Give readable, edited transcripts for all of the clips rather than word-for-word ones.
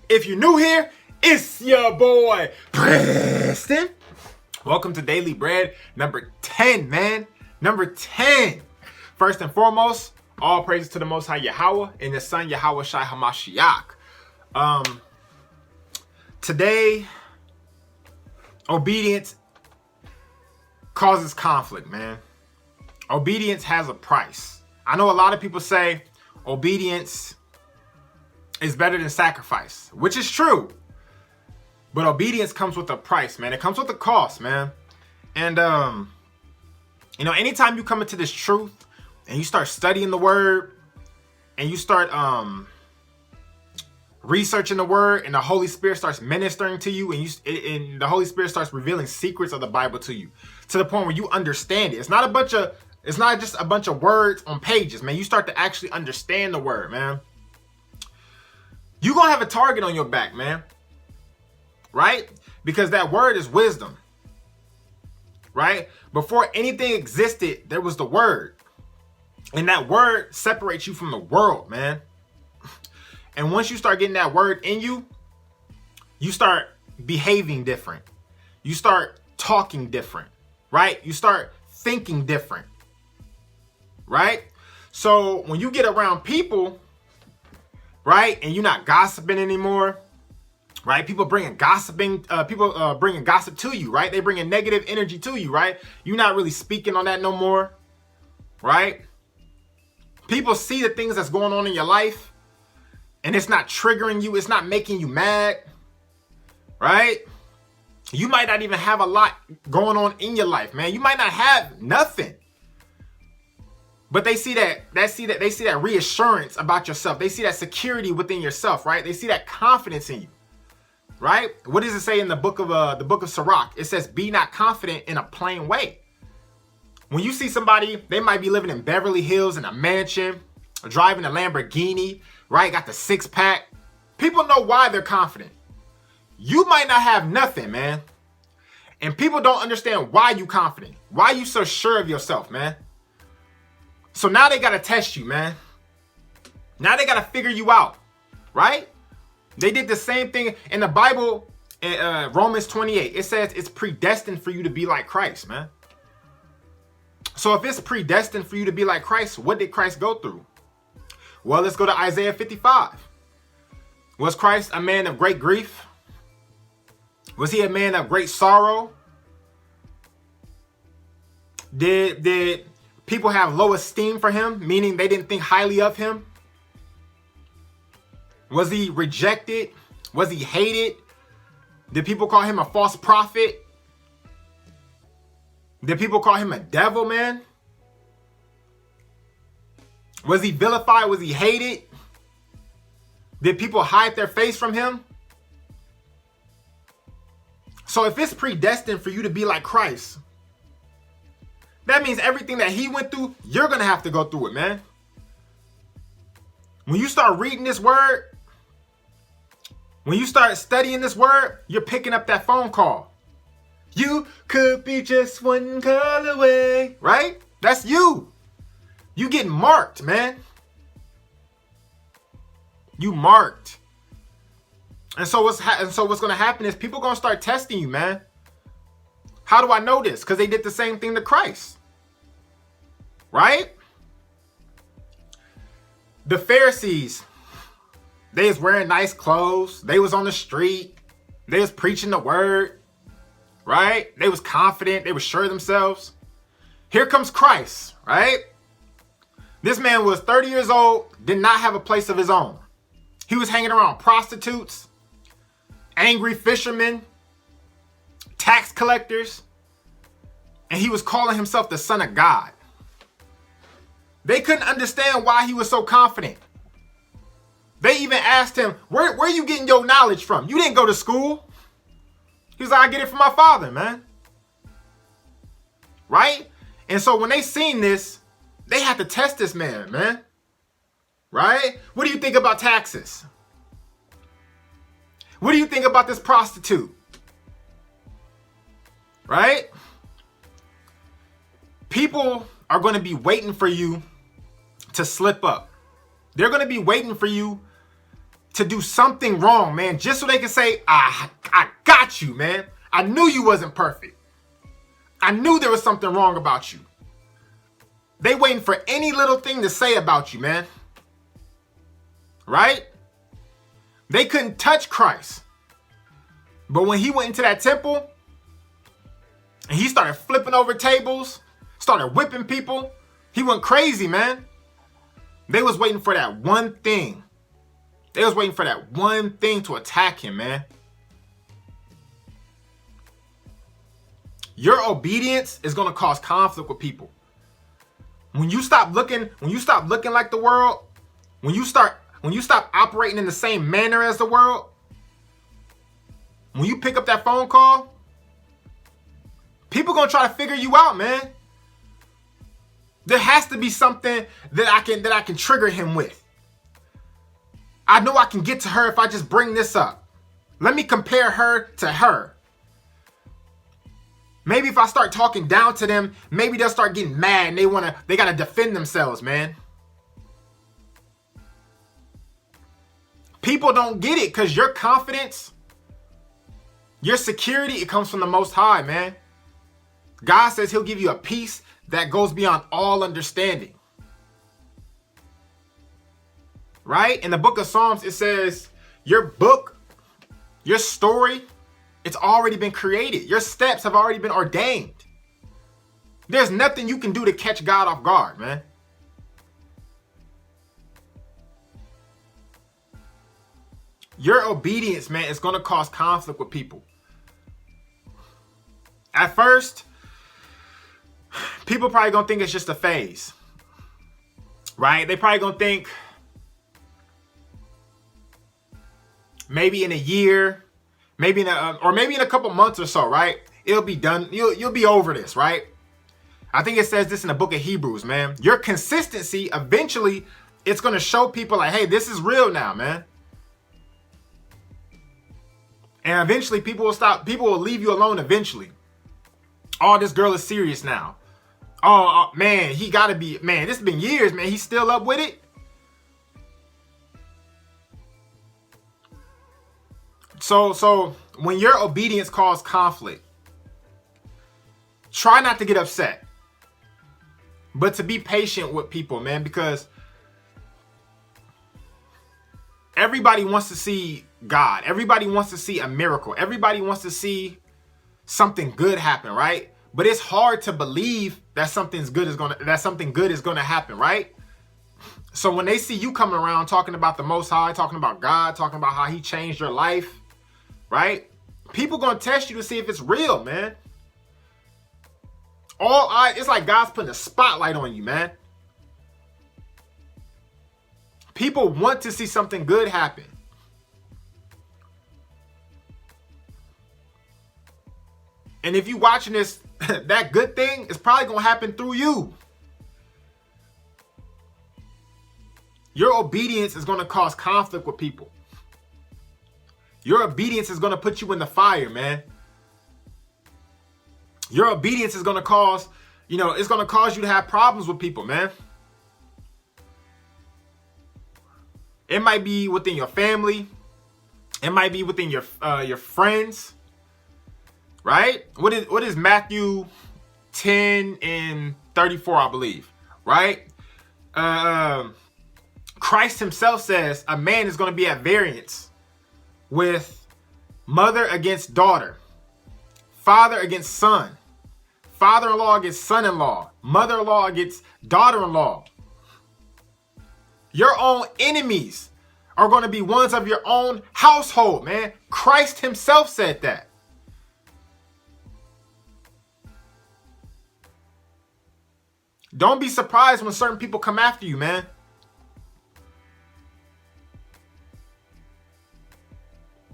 If you're new here, it's your boy, Predestined. Welcome to Daily Bread number 10, man. Number 10. First and foremost, all praises to the Most High Yahweh and His Son Yahweh Shai HaMashiach. Today, obedience causes conflict, man. Obedience has a price. I know a lot of people say obedience is better than sacrifice, which is true. But obedience comes with a price, man. It comes with a cost, man. And, anytime you come into this truth and you start studying the word and you start researching the word and the Holy Spirit starts ministering to you and the Holy Spirit starts revealing secrets of the Bible to you to the point where you understand it. It's not just a bunch of words on pages, man. You start to actually understand the word, man. You're going to have a target on your back, man. Right? Because that word is wisdom. Right? Before anything existed, there was the word. And that word separates you from the world, man. And once you start getting that word in you, you start behaving different. You start talking different. Right? You start thinking different. Right? So when you get around people, right, and you're not gossiping anymore, right? People bringing gossip to you, right? They bringing negative energy to you, right? You're not really speaking on that no more, right? People see the things that's going on in your life, and it's not triggering you. It's not making you mad, right? You might not even have a lot going on in your life, man. You might not have nothing. But they see that reassurance about yourself. They see that security within yourself, right? They see that confidence in you, right? What does it say in the book of Sirach? It says, "Be not confident in a plain way." When you see somebody, they might be living in Beverly Hills in a mansion, driving a Lamborghini, right? Got the six-pack. People know why they're confident. You might not have nothing, man. And people don't understand why you confident. Why you so sure of yourself, man. So now they got to test you, man. Now they got to figure you out, right? They did the same thing in the Bible, in Romans 28. It says it's predestined for you to be like Christ, man. So if it's predestined for you to be like Christ, what did Christ go through? Well, let's go to Isaiah 55. Was Christ a man of great grief? Was he a man of great sorrow? Did people have low esteem for him, meaning they didn't think highly of him? Was he rejected? Was he hated? Did people call him a false prophet? Did people call him a devil, man? Was he vilified? Was he hated? Did people hide their face from him? So if it's predestined for you to be like Christ, that means everything that he went through, you're going to have to go through it, man. When you start reading this word, when you start studying this word, you're picking up that phone call. You could be just one call away, right? That's you. You getting marked, man. You marked. And so what's going to happen is people going to start testing you, man. How do I know this? Because they did the same thing to Christ. Right? The Pharisees, they was wearing nice clothes. They was on the street. They was preaching the word. Right? They was confident. They was sure of themselves. Here comes Christ, right? This man was 30 years old, did not have a place of his own. He was hanging around prostitutes, angry fishermen, tax collectors, and he was calling himself the Son of God. They couldn't understand why he was so confident. They even asked him, where are you getting your knowledge from? You didn't go to school. He was like, I get it from my father, man. Right? And so when they seen this, they had to test this man. Right? What do you think about taxes? What do you think about this prostitute? Right? People are going to be waiting for you to slip up. They're going to be waiting for you to do something wrong, man, just so they can say, I got you, man. I knew you wasn't perfect. I knew there was something wrong about you. They waiting for any little thing to say about you, man. Right? They couldn't touch Christ. But when he went into that temple and he started flipping over tables, started whipping people, he went crazy, man. They was waiting for that one thing. They was waiting for that one thing to attack him, man. Your obedience is going to cause conflict with people. When you stop looking like the world, when you stop operating in the same manner as the world, when you pick up that phone call, people going to try to figure you out, man. There has to be something that I can trigger him with. I know I can get to her if I just bring this up. Let me compare her to her. Maybe if I start talking down to them, maybe they'll start getting mad and they gotta defend themselves, man. People don't get it because your confidence, your security, it comes from the Most High, man. God says he'll give you a peace that goes beyond all understanding. Right? In the book of Psalms, it says your book, your story, it's already been created. Your steps have already been ordained. There's nothing you can do to catch God off guard, man. Your obedience, man, is going to cause conflict with people. At first, people probably going to think it's just a phase. Right? They probably going to think maybe in a year, maybe in a couple months or so, right? It'll be done. You'll be over this, right? I think it says this in the book of Hebrews, man. Your consistency, eventually, it's going to show people like, hey, this is real now, man. And eventually people will stop. People will leave you alone eventually. Oh, this girl is serious now. Oh, man, he got to be, man, this has been years, man. He's still up with it. So when your obedience causes conflict, try not to get upset, but to be patient with people, man, because everybody wants to see God. Everybody wants to see a miracle. Everybody wants to see something good happen, right? But it's hard to believe that something good is going to happen, right? So when they see you coming around talking about the Most High, talking about God, talking about how he changed your life, right? People gonna test you to see if it's real, man. It's like God's putting a spotlight on you, man. People want to see something good happen. And if you watching this, that good thing is probably gonna happen through you. Your obedience is gonna cause conflict with people. Your obedience is going to put you in the fire, man. Your obedience is going to cause, it's going to cause you to have problems with people, man. It might be within your family. It might be within your friends, right? What is Matthew 10:34, I believe, right? Christ himself says a man is going to be at variance with mother against daughter, father against son, father-in-law against son-in-law, mother-in-law against daughter-in-law. Your own enemies are going to be ones of your own household, man. Christ himself said that. Don't be surprised when certain people come after you, man.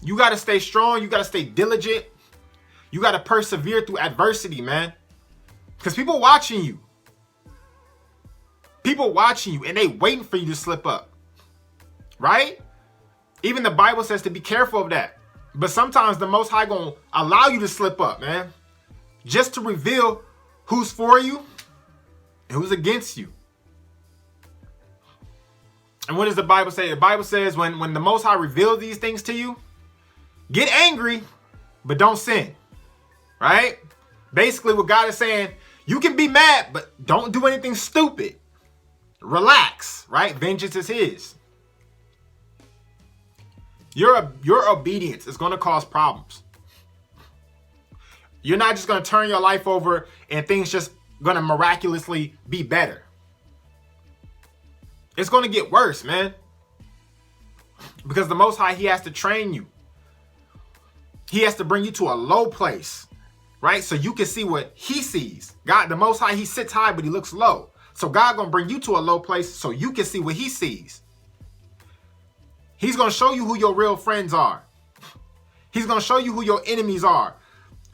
You got to stay strong. You got to stay diligent. You got to persevere through adversity, man. Because people watching you. People watching you and they waiting for you to slip up. Right? Even the Bible says to be careful of that. But sometimes the Most High gonna allow you to slip up, man. Just to reveal who's for you and who's against you. And what does the Bible say? The Bible says when the Most High reveals these things to you, get angry, but don't sin. Right? Basically, what God is saying, you can be mad, but don't do anything stupid. Relax, right? Vengeance is his. Your obedience is going to cause problems. You're not just going to turn your life over and things just going to miraculously be better. It's going to get worse, man. Because the Most High, he has to train you. He has to bring you to a low place, right? So you can see what he sees. God, the Most High, he sits high, but he looks low. So God going to bring you to a low place so you can see what he sees. He's going to show you who your real friends are. He's going to show you who your enemies are.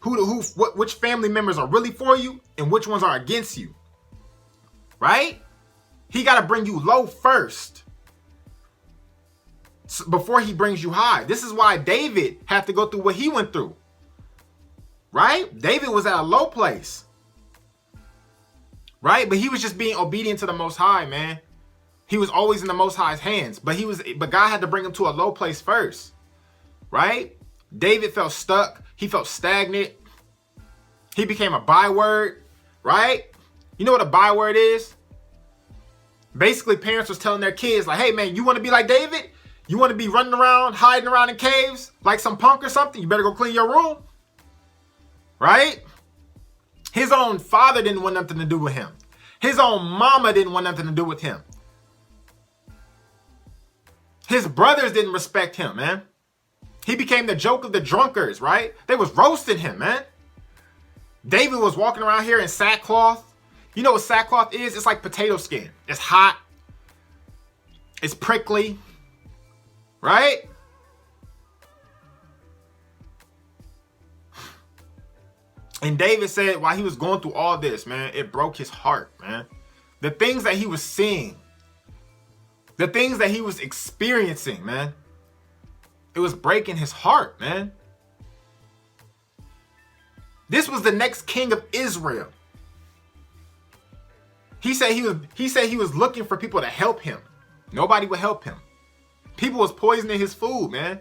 Which family members are really for you and which ones are against you. Right? He got to bring you low first before he brings you high. This is why David had to go through what he went through. Right? David was at a low place. Right? But he was just being obedient to the Most High, man. He was always in the Most High's hands, but God had to bring him to a low place first. Right? David felt stuck. He felt stagnant. He became a byword. Right? You know what a byword is? Basically, parents was telling their kids, like, hey, man, you want to be like David? You want to be running around, hiding around in caves like some punk or something? You better go clean your room. Right? His own father didn't want nothing to do with him. His own mama didn't want nothing to do with him. His brothers didn't respect him, man. He became the joke of the drunkards, right? They was roasting him, man. David was walking around here in sackcloth. You know what sackcloth is? It's like potato skin. It's hot. It's prickly. Right? And David said while he was going through all this, man, it broke his heart, man. The things that he was seeing, the things that he was experiencing, man, it was breaking his heart, man. This was the next king of Israel. He said he was looking for people to help him. Nobody would help him. People was poisoning his food, man.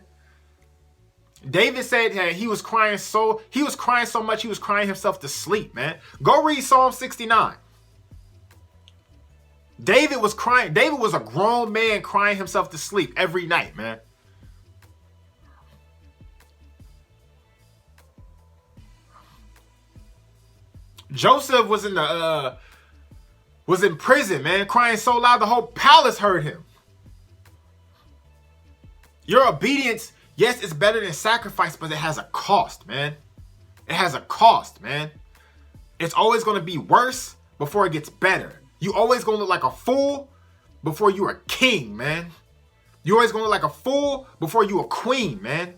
David said that he was crying so much he was crying himself to sleep, man. Go read Psalm 69. David was crying. David was a grown man crying himself to sleep every night, man. Joseph was in prison, man, crying so loud the whole palace heard him. Your obedience, yes, it's better than sacrifice, but it has a cost, man. It has a cost, man. It's always going to be worse before it gets better. You always going to look like a fool before you're a king, man. You always going to look like a fool before you a queen, man.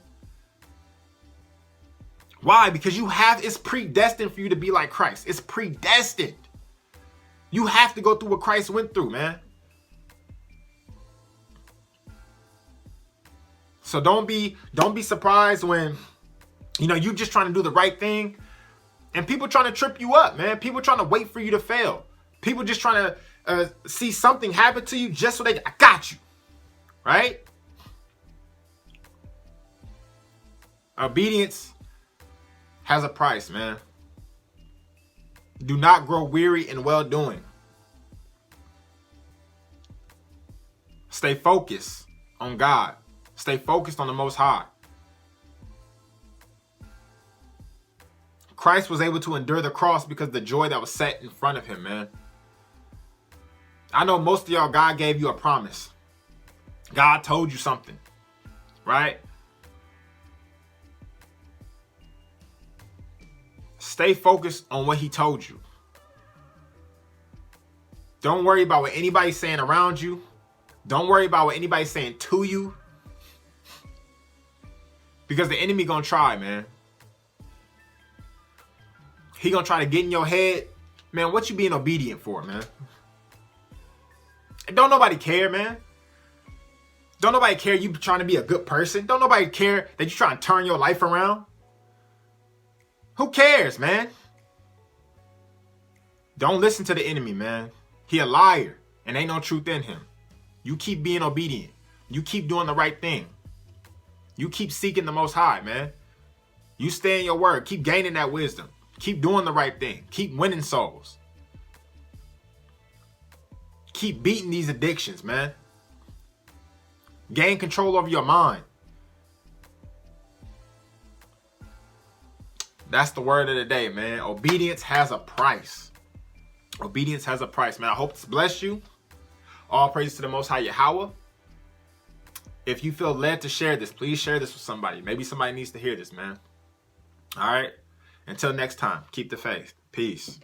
Why? Because it's predestined for you to be like Christ. It's predestined. You have to go through what Christ went through, man. So don't be surprised when, you just trying to do the right thing and people trying to trip you up, man. People trying to wait for you to fail. People just trying to see something happen to you just so I got you, right? Obedience has a price, man. Do not grow weary in well-doing. Stay focused on God. Stay focused on the Most High. Christ was able to endure the cross because of the joy that was set in front of him, man. I know most of y'all, God gave you a promise. God told you something, right? Stay focused on what he told you. Don't worry about what anybody's saying around you. Don't worry about what anybody's saying to you. Because the enemy gonna try, man. He gonna try to get in your head. Man, what you being obedient for, man? And don't nobody care, man. Don't nobody care you trying to be a good person. Don't nobody care that you trying to turn your life around. Who cares, man? Don't listen to the enemy, man. He a liar and ain't no truth in him. You keep being obedient. You keep doing the right thing. You keep seeking the Most High, man. You stay in your word. Keep gaining that wisdom. Keep doing the right thing. Keep winning souls. Keep beating these addictions, man. Gain control over your mind. That's the word of the day, man. Obedience has a price. Obedience has a price, man. I hope this blessed you. All praise to the Most High Yahweh. If you feel led to share this, please share this with somebody. Maybe somebody needs to hear this, man. All right. Until next time, keep the faith. Peace.